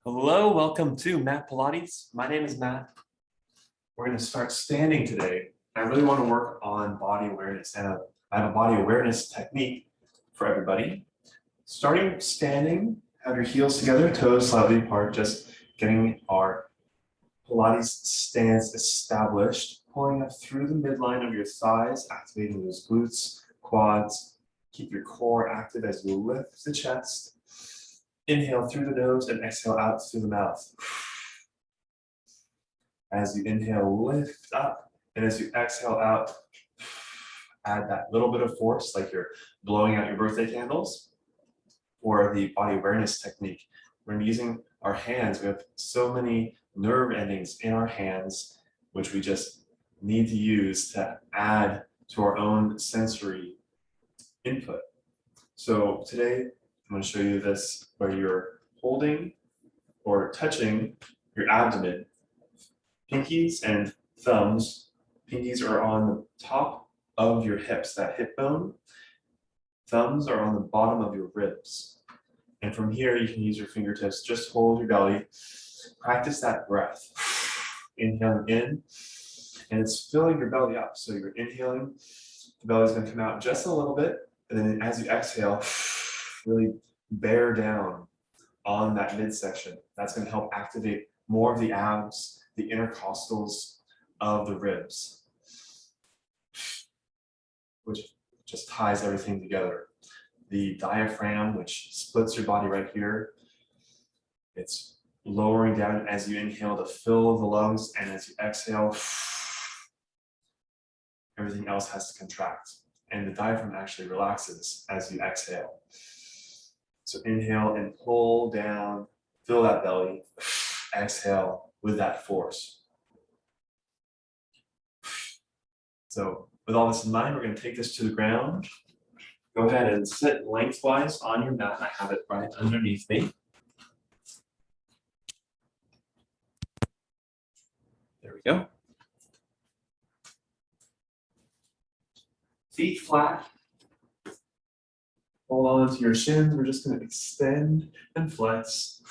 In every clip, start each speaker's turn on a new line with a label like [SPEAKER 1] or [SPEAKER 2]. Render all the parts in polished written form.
[SPEAKER 1] Hello, welcome to Matt Pilates. My name is Matt. We're going to start standing today. I really want to work on body awareness, and I have a body awareness technique for everybody. Starting standing, have your heels together, toes slightly apart, just getting our Pilates stance established, pulling up through the midline of your thighs, activating those glutes, quads. Keep your core active as you lift the chest. Inhale through the nose and exhale out through the mouth. As you inhale, lift up. And as you exhale out, add that little bit of force, like you're blowing out your birthday candles, or the body awareness technique. We're using our hands. We have so many nerve endings in our hands, which we just need to use to add to our own sensory input. So today, I'm going to show you this where you're holding or touching your abdomen. Pinkies and thumbs. Pinkies are on the top of your hips, that hip bone. Thumbs are on the bottom of your ribs. And from here, you can use your fingertips. Just hold your belly. Practice that breath. Inhaling in, and it's filling your belly up. So you're inhaling, the belly's going to come out just a little bit. And then as you exhale, really bear down on that midsection. That's going to help activate more of the abs, the intercostals of the ribs, which just ties everything together. The diaphragm, which splits your body right here, it's lowering down as you inhale to fill the lungs, and as you exhale, everything else has to contract. And the diaphragm actually relaxes as you exhale. So inhale and pull down, fill that belly, exhale with that force. So with all this in mind, we're going to take this to the ground. Go ahead and sit lengthwise on your mat. I have it right underneath me. There we go. Feet flat. Hold on to your shins. We're just going to extend and flex.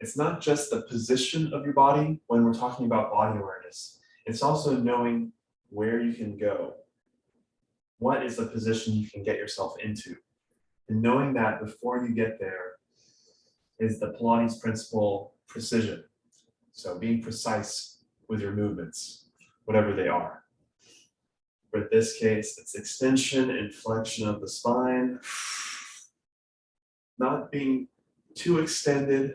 [SPEAKER 1] It's not just the position of your body when we're talking about body awareness. It's also knowing where you can go. What is the position you can get yourself into? And knowing that before you get there is the Pilates principle precision. So being precise with your movements, whatever they are. For this case, it's extension and flexion of the spine, not being too extended,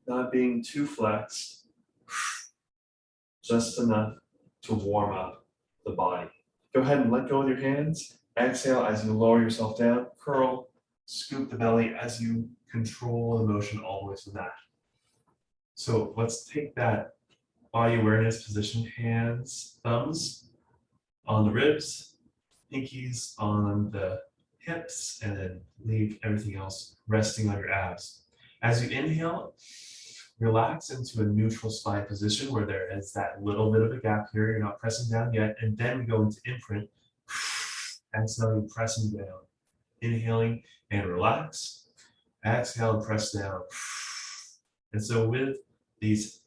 [SPEAKER 1] not being too flexed, just enough to warm up the body. Go ahead and let go with your hands. Exhale as you lower yourself down, curl, scoop the belly as you control the motion all the way to the mat. So let's take that body awareness position, hands, thumbs on the ribs, pinkies on the hips, and then leave everything else resting on your abs. As you inhale, relax into a neutral spine position where there is that little bit of a gap here. You're not pressing down yet. And then we go into imprint. Exhaling, pressing down. Inhaling and relax. Exhale and press down. And so with these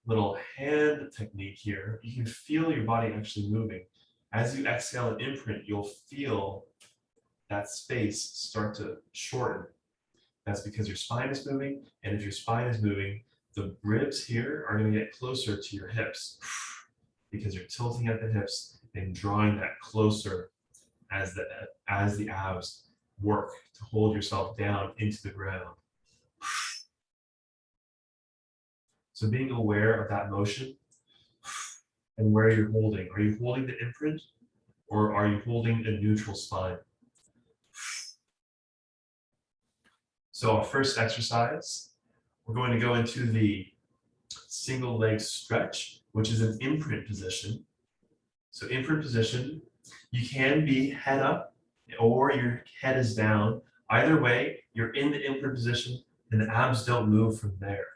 [SPEAKER 1] little hand technique here, you can feel your body actually moving. As you exhale and imprint, you'll feel that space start to shorten. That's because your spine is moving, and if your spine is moving, the ribs here are going to get closer to your hips because you're tilting at the hips and drawing that closer as the abs work to hold yourself down into the ground. So being aware of that motion and where you're holding. Are you holding the imprint or are you holding a neutral spine? So our first exercise, we're going to go into the single leg stretch, which is an imprint position. So imprint position, you can be head up or your head is down. Either way, you're in the imprint position and the abs don't move from there.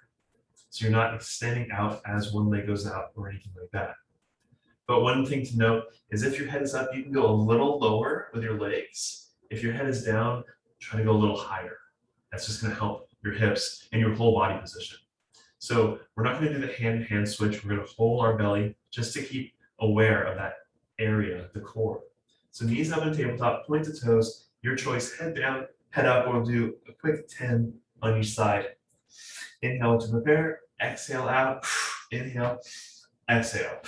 [SPEAKER 1] So you're not extending out as one leg goes out or anything like that. But one thing to note is if your head is up, you can go a little lower with your legs. If your head is down, try to go a little higher. That's just going to help your hips, and your whole body position. So we're not going to do the hand-to-hand switch. We're going to hold our belly just to keep aware of that area, the core. So knees up on tabletop, point the toes, your choice, head down, head up. We'll do a quick 10 on each side. Inhale to prepare, exhale out, inhale, exhale.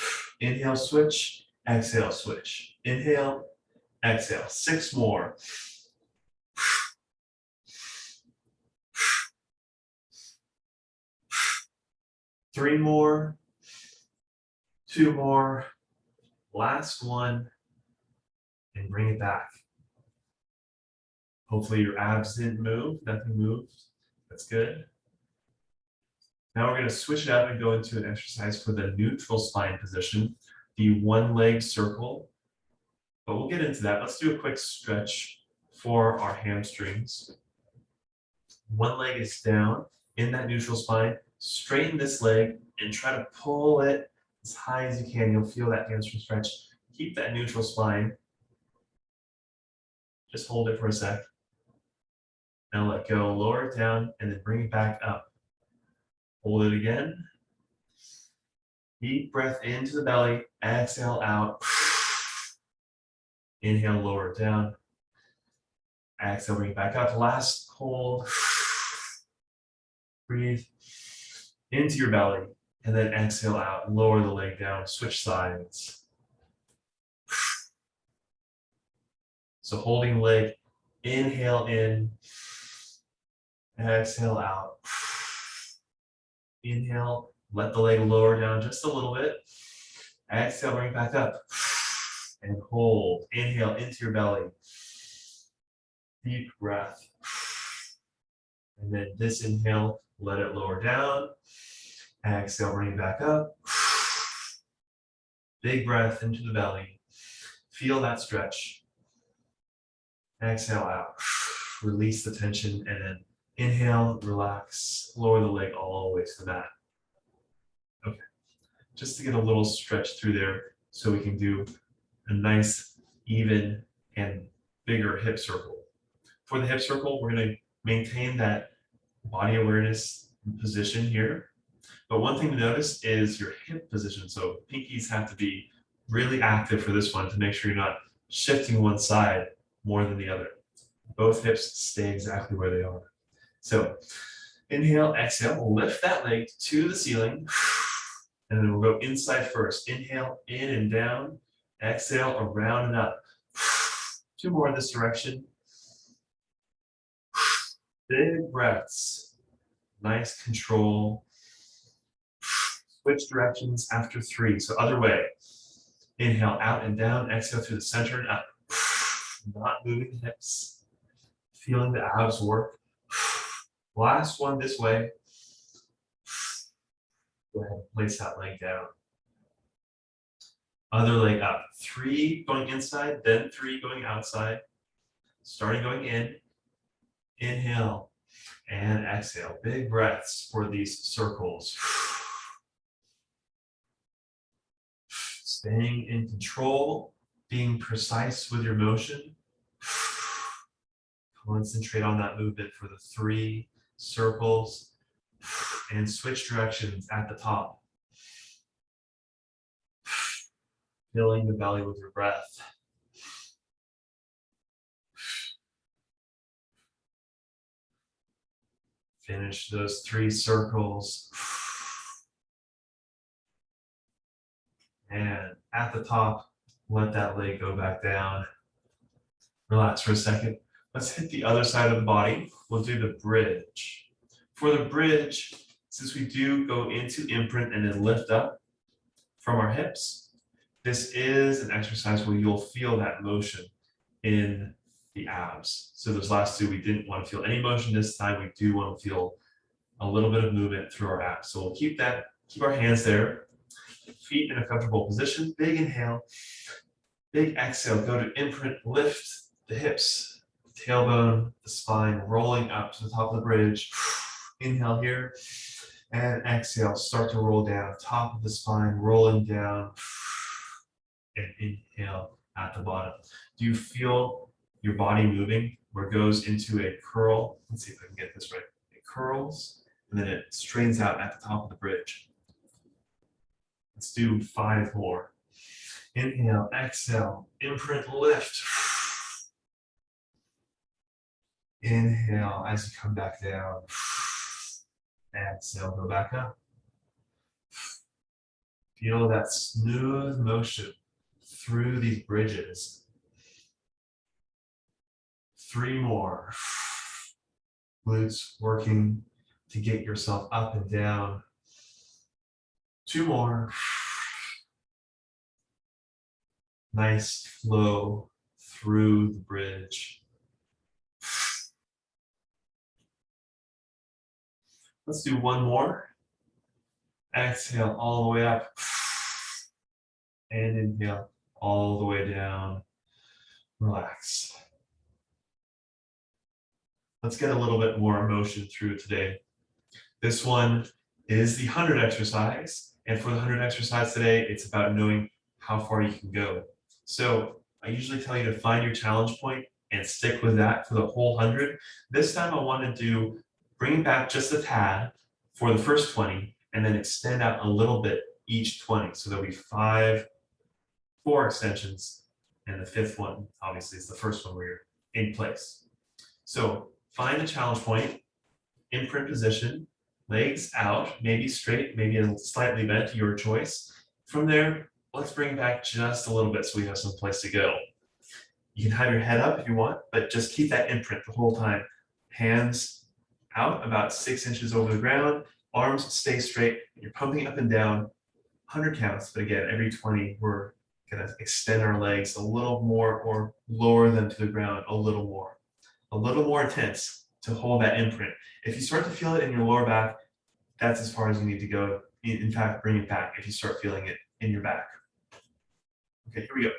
[SPEAKER 1] Inhale, switch, exhale, switch. Inhale, exhale. 6 more. 3 more, 2 more, last one, and bring it back. Hopefully your abs didn't move, nothing moved. That's good. Now we're going to switch it up and go into an exercise for the neutral spine position, the one leg circle. But we'll get into that. Let's do a quick stretch for our hamstrings. One leg is down in that neutral spine. Straighten this leg and try to pull it as high as you can. You'll feel that hamstring stretch. Keep that neutral spine. Just hold it for a sec. Now let go, lower it down, and then bring it back up. Hold it again. Deep breath into the belly, exhale out. Inhale, lower it down. Exhale, bring it back up. Last hold. Breathe into your belly, and then exhale out. Lower the leg down, switch sides. So holding the leg, inhale in, exhale out. Inhale, let the leg lower down just a little bit. Exhale, bring it back up. And hold. Inhale into your belly. Deep breath. And then this inhale, let it lower down. Exhale, bring it back up. Big breath into the belly. Feel that stretch. Exhale out. Release the tension and then inhale, relax, lower the leg all the way to the mat. Okay, just to get a little stretch through there so we can do a nice, even, and bigger hip circle. For the hip circle, we're going to maintain that body awareness position here. But one thing to notice is your hip position. So pinkies have to be really active for this one to make sure you're not shifting one side more than the other. Both hips stay exactly where they are. So inhale, exhale, lift that leg to the ceiling. And then we'll go inside first. Inhale, in and down. Exhale, around and up. 2 more in this direction. Big breaths. Nice control. Switch directions after 3. So other way. Inhale, out and down. Exhale through the center and up. Not moving the hips. Feeling the abs work. Last one this way. Go ahead and place that leg down. Other leg up. 3 going inside, then 3 going outside. Starting going in. Inhale and exhale. Big breaths for these circles. Staying in control, being precise with your motion. Concentrate on that movement for the 3 circles and switch directions at the top. Filling the belly with your breath. Finish those 3 circles. And at the top, let that leg go back down. Relax for a second. Let's hit the other side of the body. We'll do the bridge. For the bridge, since we do go into imprint and then lift up from our hips, this is an exercise where you'll feel that motion in the abs. So those last 2, we didn't want to feel any motion. This time, we do want to feel a little bit of movement through our abs. So we'll keep our hands there. Feet in a comfortable position. Big inhale. Big exhale. Go to imprint. Lift the hips, tailbone, the spine, rolling up to the top of the bridge. Inhale here. And exhale. Start to roll down. Top of the spine, rolling down. And inhale at the bottom. Do you feel your body moving where it goes into a curl? Let's see if I can get this right. A curls, and then it straightens out at the top of the bridge. Let's do 5 more. Inhale, exhale, imprint, lift. Inhale as you come back down. Exhale, go back up. Feel that smooth motion through these bridges. 3 more. Glutes working to get yourself up and down. 2 more. Nice flow through the bridge. Let's do 1 more. Exhale all the way up. And inhale all the way down. Relax. Let's get a little bit more motion through today. This one is the 100 exercise. And for the 100 exercise today, it's about knowing how far you can go. So I usually tell you to find your challenge point and stick with that for the whole 100. This time I want to bring it back just a tad for the first 20 and then extend out a little bit each 20. So there'll be 4 extensions, and the 5th one obviously is the first one where you're in place. So find the challenge point, imprint position, legs out, maybe straight, maybe a slightly bent, your choice. From there, let's bring it back just a little bit so we have some place to go. You can have your head up if you want, but just keep that imprint the whole time. Hands out about 6 inches over the ground, arms stay straight, you're pumping up and down, 100 counts, but again, every 20, we're gonna extend our legs a little more or lower them to the ground a little more intense to hold that imprint. If you start to feel it in your lower back, that's as far as you need to go. In fact, bring it back if you start feeling it in your back. Okay, here we go.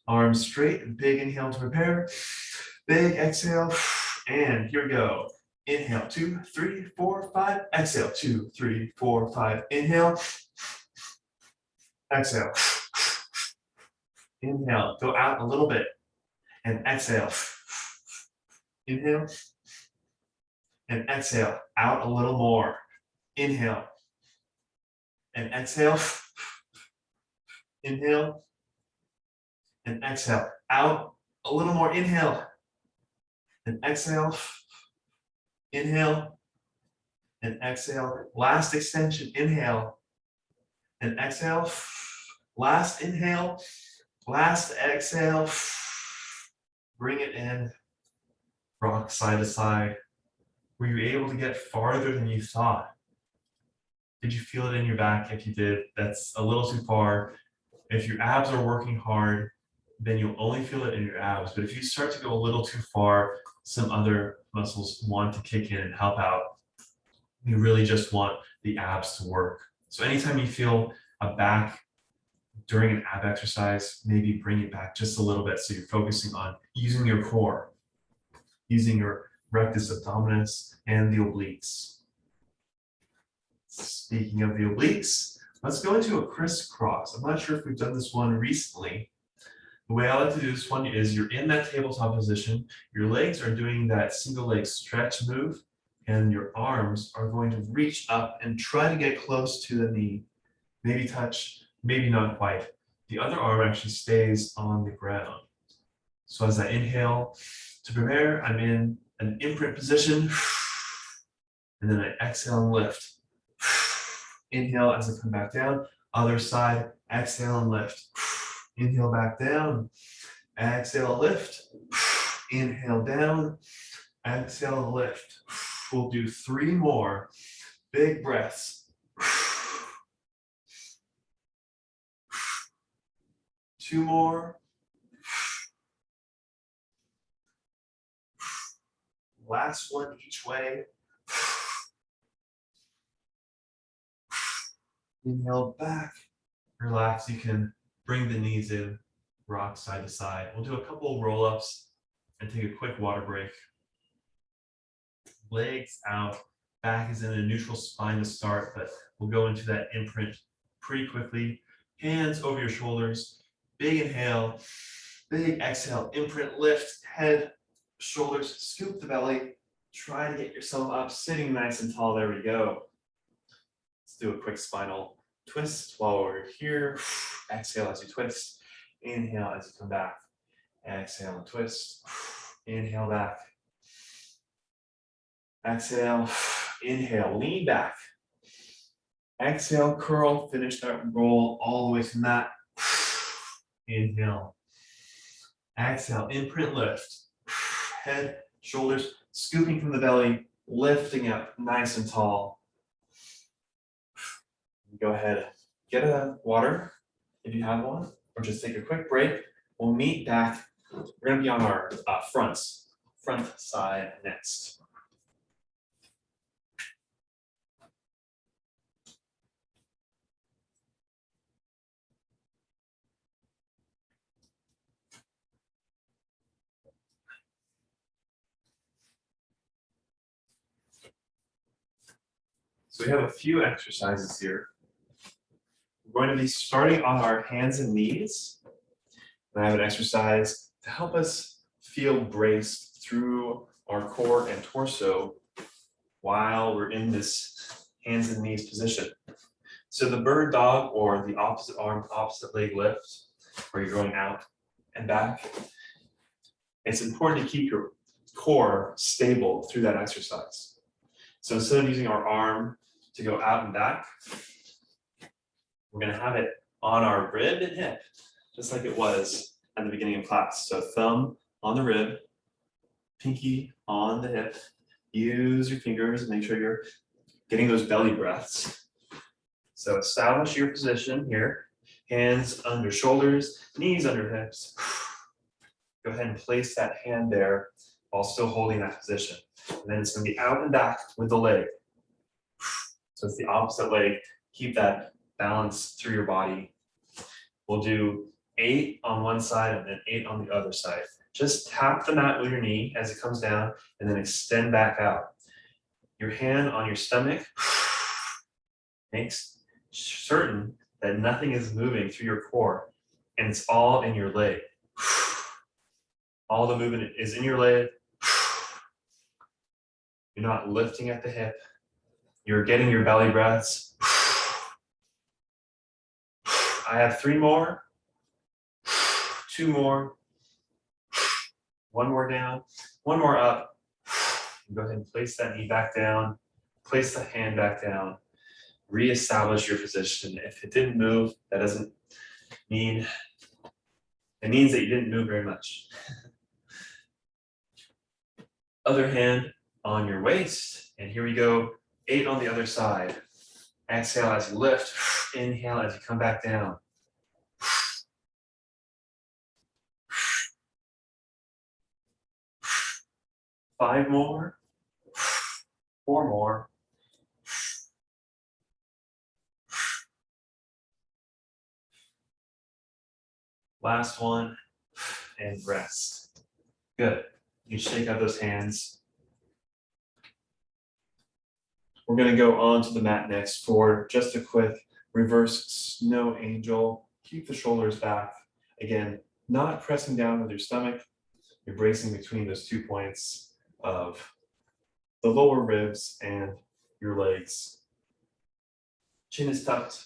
[SPEAKER 1] Arms straight, big inhale to prepare, big exhale, and here we go. Inhale, 2, 3, 4, 5, exhale, 2, 3, 4, 5, inhale, exhale, inhale, go out a little bit, and exhale, inhale, and exhale, out a little more, inhale, and exhale, inhale, and exhale, out a little more, inhale, and exhale, inhale, and exhale, last extension, inhale, and exhale, last inhale, last exhale, bring it in, rock side to side. Were you able to get farther than you thought? Did you feel it in your back? If you did, that's a little too far. If your abs are working hard, then you'll only feel it in your abs. But if you start to go a little too far, some other muscles want to kick in and help out. You really just want the abs to work. So anytime you feel a back during an ab exercise, maybe bring it back just a little bit so you're focusing on using your core, using your rectus abdominis and the obliques. Speaking of the obliques, let's go into a Criss Cross. I'm not sure if we've done this one recently. The way I like to do this one is you're in that tabletop position, your legs are doing that single leg stretch move, and your arms are going to reach up and try to get close to the knee. Maybe touch, maybe not quite. The other arm actually stays on the ground. So as I inhale to prepare, I'm in an imprint position, and then I exhale and lift. Inhale as I come back down, other side, exhale and lift. Inhale back down, exhale, lift, inhale down, exhale, lift. We'll do 3 more big breaths. 2 more. Last one each way. Inhale back, relax. You can bring the knees in, rock side to side. We'll do a couple of roll-ups and take a quick water break. Legs out, back is in a neutral spine to start, but we'll go into that imprint pretty quickly. Hands over your shoulders, big inhale, big exhale, imprint, lift, head, shoulders, scoop the belly, Try to get yourself up, sitting nice and tall. There we go. Let's do a quick spinal twist while we're here. Exhale as you twist. Inhale as you come back. Exhale and twist. Inhale back. Exhale. Inhale, lean back. Exhale, curl. Finish that roll all the way to the mat. Inhale. Exhale, imprint lift. Head, shoulders, scooping from the belly, lifting up nice and tall. Go ahead, get a water if you have one, or just take a quick break. We'll meet back. We're gonna be on our front side next. So we have a few exercises here. We're going to be starting on our hands and knees. And I have an exercise to help us feel braced through our core and torso while we're in this hands and knees position. So the bird dog, or the opposite arm, opposite leg lift, where you're going out and back, it's important to keep your core stable through that exercise. So instead of using our arm to go out and back, we're going to have it on our rib and hip, just like it was at the beginning of class. So thumb on the rib, pinky on the hip. Use your fingers and make sure you're getting those belly breaths. So establish your position here. Hands under shoulders, knees under hips. Go ahead and place that hand there while still holding that position. And then it's going to be out and back with the leg. So it's the opposite leg. Keep that balance through your body. We'll do 8 on one side and then 8 on the other side. Just tap the mat with your knee as it comes down and then extend back out. Your hand on your stomach makes certain that nothing is moving through your core and it's all in your leg. All the movement is in your leg. You're not lifting at the hip. You're getting your belly breaths. I have 3 more, 2 more, 1 more down, 1 more up. Go ahead and place that knee back down, place the hand back down, reestablish your position. If it didn't move, that doesn't mean, it means that you didn't move very much. Other hand on your waist, and here we go, 8 on the other side. Exhale as you lift, inhale as you come back down. 5 more, 4 more. Last one, and rest. Good. You shake out those hands. We're going to go on to the mat next for just a quick reverse snow angel. Keep the shoulders back. Again, not pressing down with your stomach. You're bracing between those 2 points of the lower ribs and your legs. Chin is tucked.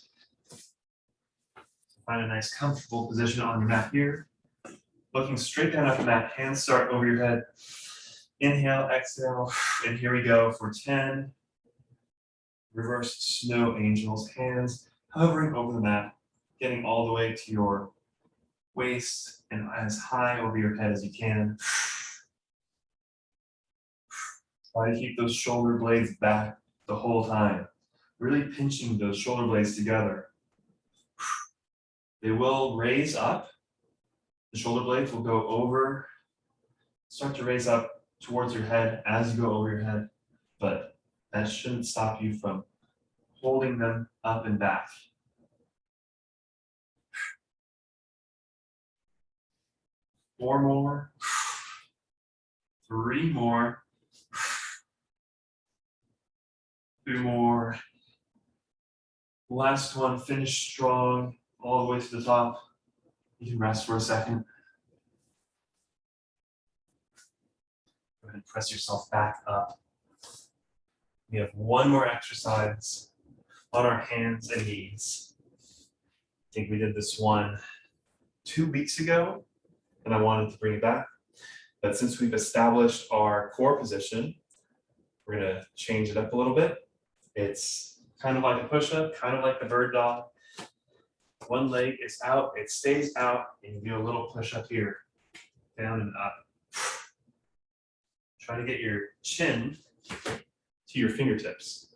[SPEAKER 1] Find a nice comfortable position on your mat here. Looking straight down at the mat, hands start over your head. Inhale, exhale, and here we go for 10. Reverse snow angels, hands hovering over the mat, getting all the way to your waist and as high over your head as you can. Try to keep those shoulder blades back the whole time, really pinching those shoulder blades together. They will raise up. The shoulder blades will go over, start to raise up towards your head as you go over your head, but that shouldn't stop you from holding them up and back. Four more, 3 more, 2 more. Last one, finish strong all the way to the top. You can rest for a second. ahead and press yourself back up. We have one more exercise on our hands and knees. I think we did this one 2 weeks ago, and I wanted to bring it back. But since we've established our core position, we're gonna change it up a little bit. It's kind of like a push-up, kind of like the bird dog. One leg is out, it stays out, and you do a little push-up here, down and up. Try to get your chin to your fingertips.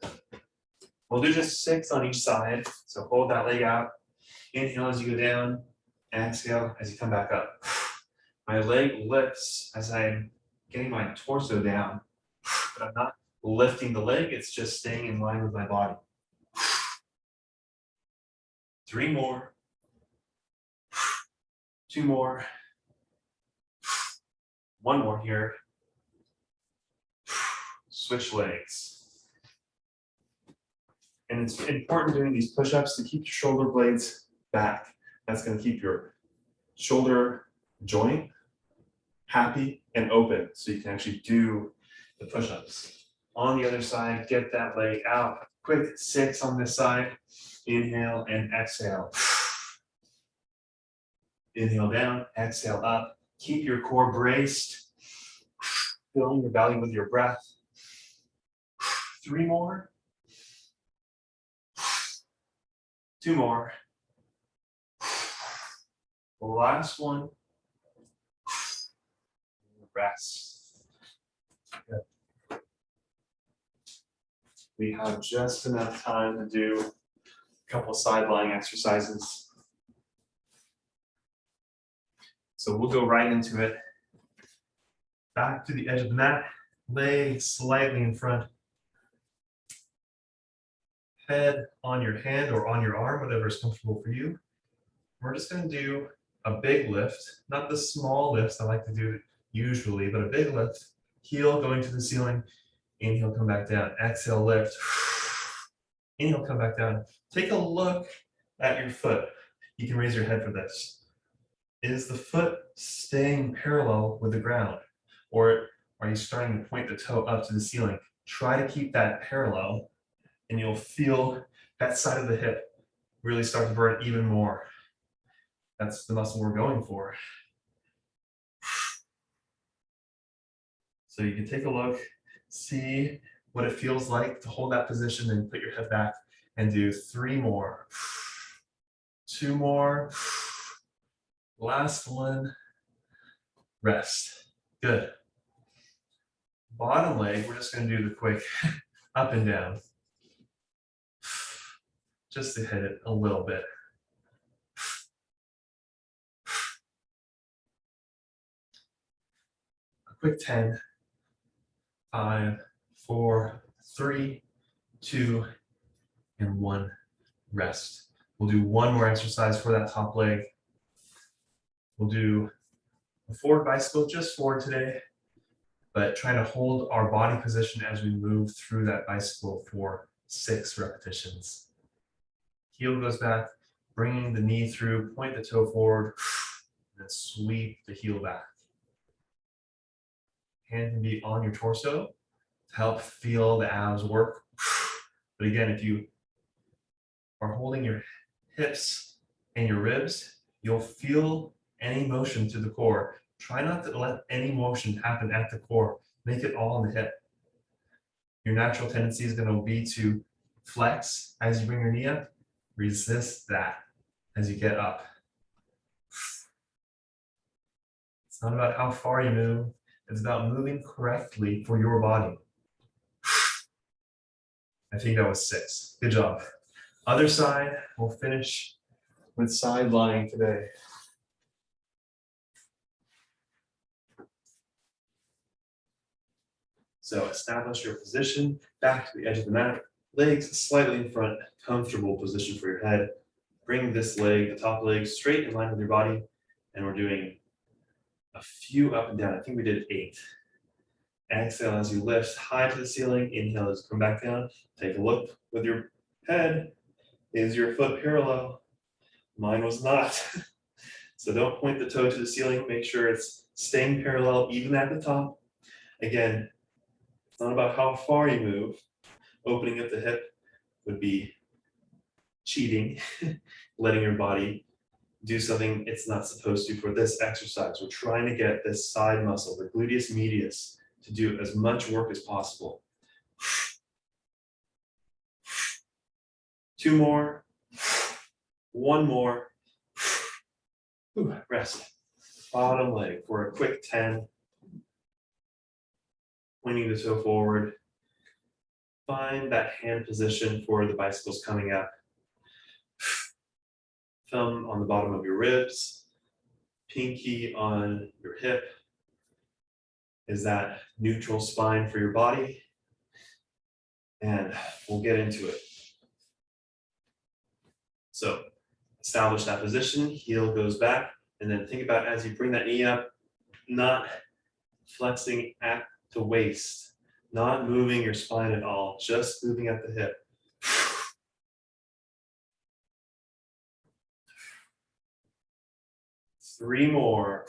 [SPEAKER 1] We'll do just 6 on each side. So hold that leg out. Inhale as you go down. Exhale as you come back up. My leg lifts as I'm getting my torso down, but I'm not lifting the leg. It's just staying in line with my body. 3 more. 2 more. 1 more here. Switch legs. And it's important doing these push-ups to keep your shoulder blades back. That's going to keep your shoulder joint happy and open so you can actually do the push-ups. On the other side, get that leg out. Quick 6 on this side. Inhale and exhale. Inhale down, exhale up. Keep your core braced. Filling your belly with your breath. 3 more. 2 more. Last one. Rest. Good. We have just enough time to do a couple side lying exercises. So we'll go right into it. Back to the edge of the mat, legs slightly in front. Head on your hand or on your arm, whatever is comfortable for you. We're just going to do a big lift, not the small lifts I like to do usually, but a big lift. Heel going to the ceiling. Inhale, come back down. Exhale, lift. Inhale, come back down. Take a look at your foot. You can raise your head for this. Is the foot staying parallel with the ground? Or are you starting to point the toe up to the ceiling? Try to keep that parallel, and you'll feel that side of the hip really start to burn even more. That's the muscle we're going for. So you can take a look, see what it feels like to hold that position and put your head back and do 3 more. 2 more. Last one. Rest. Good. Bottom leg, we're just going to do the quick up and down. Just to hit it a little bit. A quick 10. 5, 4, 3, 2, and 1. Rest. We'll do 1 more exercise for that top leg. We'll do a forward bicycle, just forward today, but trying to hold our body position as we move through that bicycle for 6 repetitions. Heel goes back, bringing the knee through, point the toe forward, and then sweep the heel back. Hand can be on your torso to help feel the abs work. But again, if you are holding your hips and your ribs, you'll feel any motion to the core. Try not to let any motion happen at the core. Make it all in the hip. Your natural tendency is going to be to flex as you bring your knee up. Resist that as you get up. It's not about how far you move. It's about moving correctly for your body. I think that was 6. Good job. Other side, we'll finish with side lying today. So establish your position, back to the edge of the mat, legs slightly in front, comfortable position for your head. Bring this leg, the top leg, straight in line with your body, and we're doing a few up and down. I think we did 8. Exhale as you lift high to the ceiling. Inhale as you come back down. Take a look with your head. Is your foot parallel? Mine was not. So don't point the toe to the ceiling. Make sure it's staying parallel even at the top. Again, it's not about how far you move. Opening up the hip would be cheating, letting your body do something it's not supposed to for this exercise. We're trying to get this side muscle, the gluteus medius, to do as much work as possible. 2 more, 1 more, rest. Bottom leg for a quick 10. Pointing the toe forward. Find that hand position for the bicycles coming up. Thumb on the bottom of your ribs, pinky on your hip. Is that neutral spine for your body? And we'll get into it. So establish that position, heel goes back, and then think about as you bring that knee up, not flexing at the waist, not moving your spine at all, just moving at the hip. 3 more.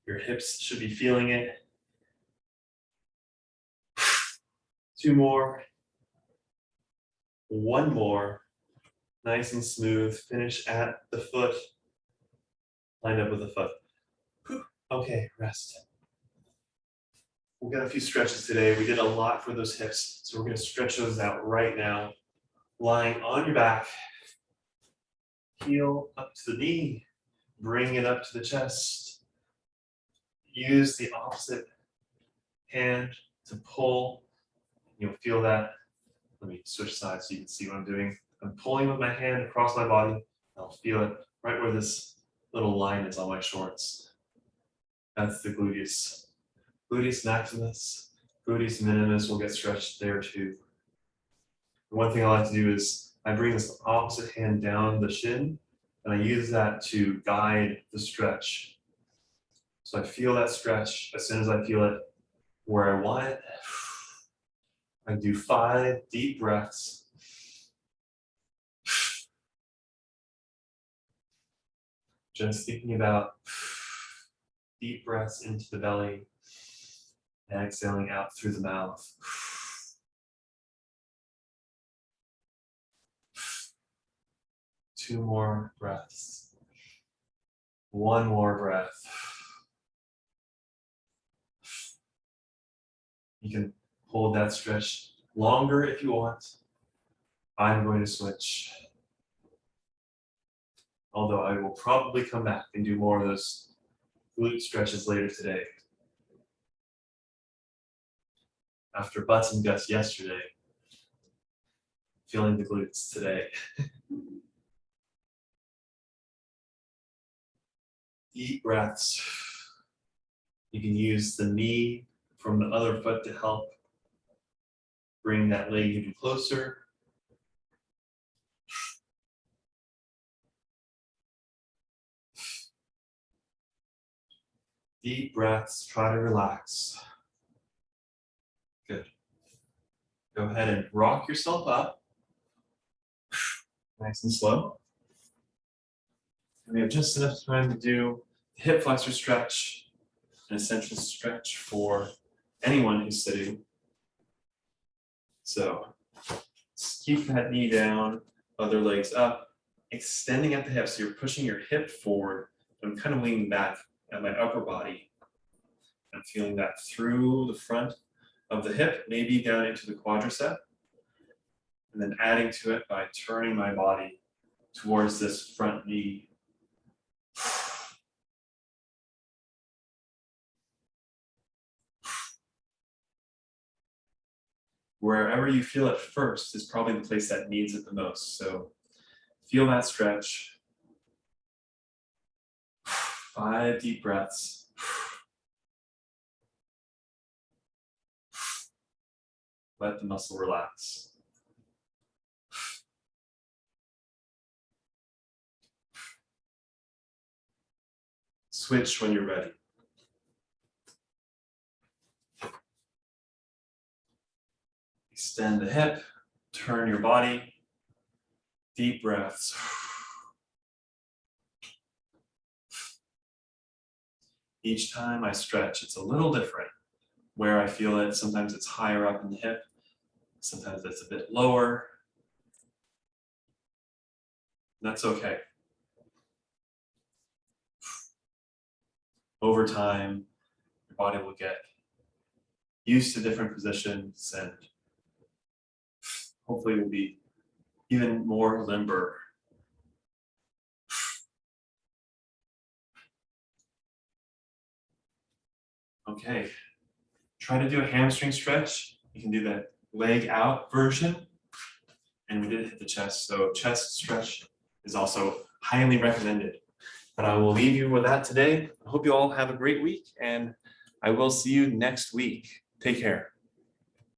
[SPEAKER 1] Your hips should be feeling it. 2 more. 1 more. Nice and smooth. Finish at the foot. Line up with the foot. Okay, rest. We've got a few stretches today. We did a lot for those hips, so we're going to stretch those out right now. Lying on your back. Heel up to the knee. Bring it up to the chest. Use the opposite hand to pull. You'll feel that. Let me switch sides so you can see what I'm doing. I'm pulling with my hand across my body. I'll feel it right where this little line is on my shorts. That's the gluteus. Gluteus maximus, gluteus minimus will get stretched there too. The one thing I like to do is I bring this opposite hand down the shin and I use that to guide the stretch. So I feel that stretch as soon as I feel it where I want it. I do 5 deep breaths. Just thinking about deep breaths into the belly and exhaling out through the mouth. 2 more breaths. 1 more breath. You can hold that stretch longer if you want. I'm going to switch. Although I will probably come back and do more of those glute stretches later today. After butts and guts yesterday, feeling the glutes today. Deep breaths. You can use the knee from the other foot to help bring that leg even closer. Deep breaths, try to relax. Good. Go ahead and rock yourself up. Nice and slow. And we have just enough time to do the hip flexor stretch, an essential stretch for anyone who's sitting. So keep that knee down, other legs up, extending at the hip. So you're pushing your hip forward. I'm kind of leaning back at my upper body. I'm feeling that through the front of the hip, maybe down into the quadricep. And then adding to it by turning my body towards this front knee. Wherever you feel it first is probably the place that needs it the most. So feel that stretch. 5 deep breaths. Let the muscle relax. Switch when you're ready. Extend the hip, turn your body, deep breaths. Each time I stretch, it's a little different. where I feel it. Sometimes it's higher up in the hip. Sometimes it's a bit lower. That's okay. Over time, your body will get used to different positions and hopefully will be even more limber. Okay, try to do a hamstring stretch. You can do the leg out version. And we did hit the chest, so chest stretch is also highly recommended. But I will leave you with that today. I hope you all have a great week, and I will see you next week. Take care.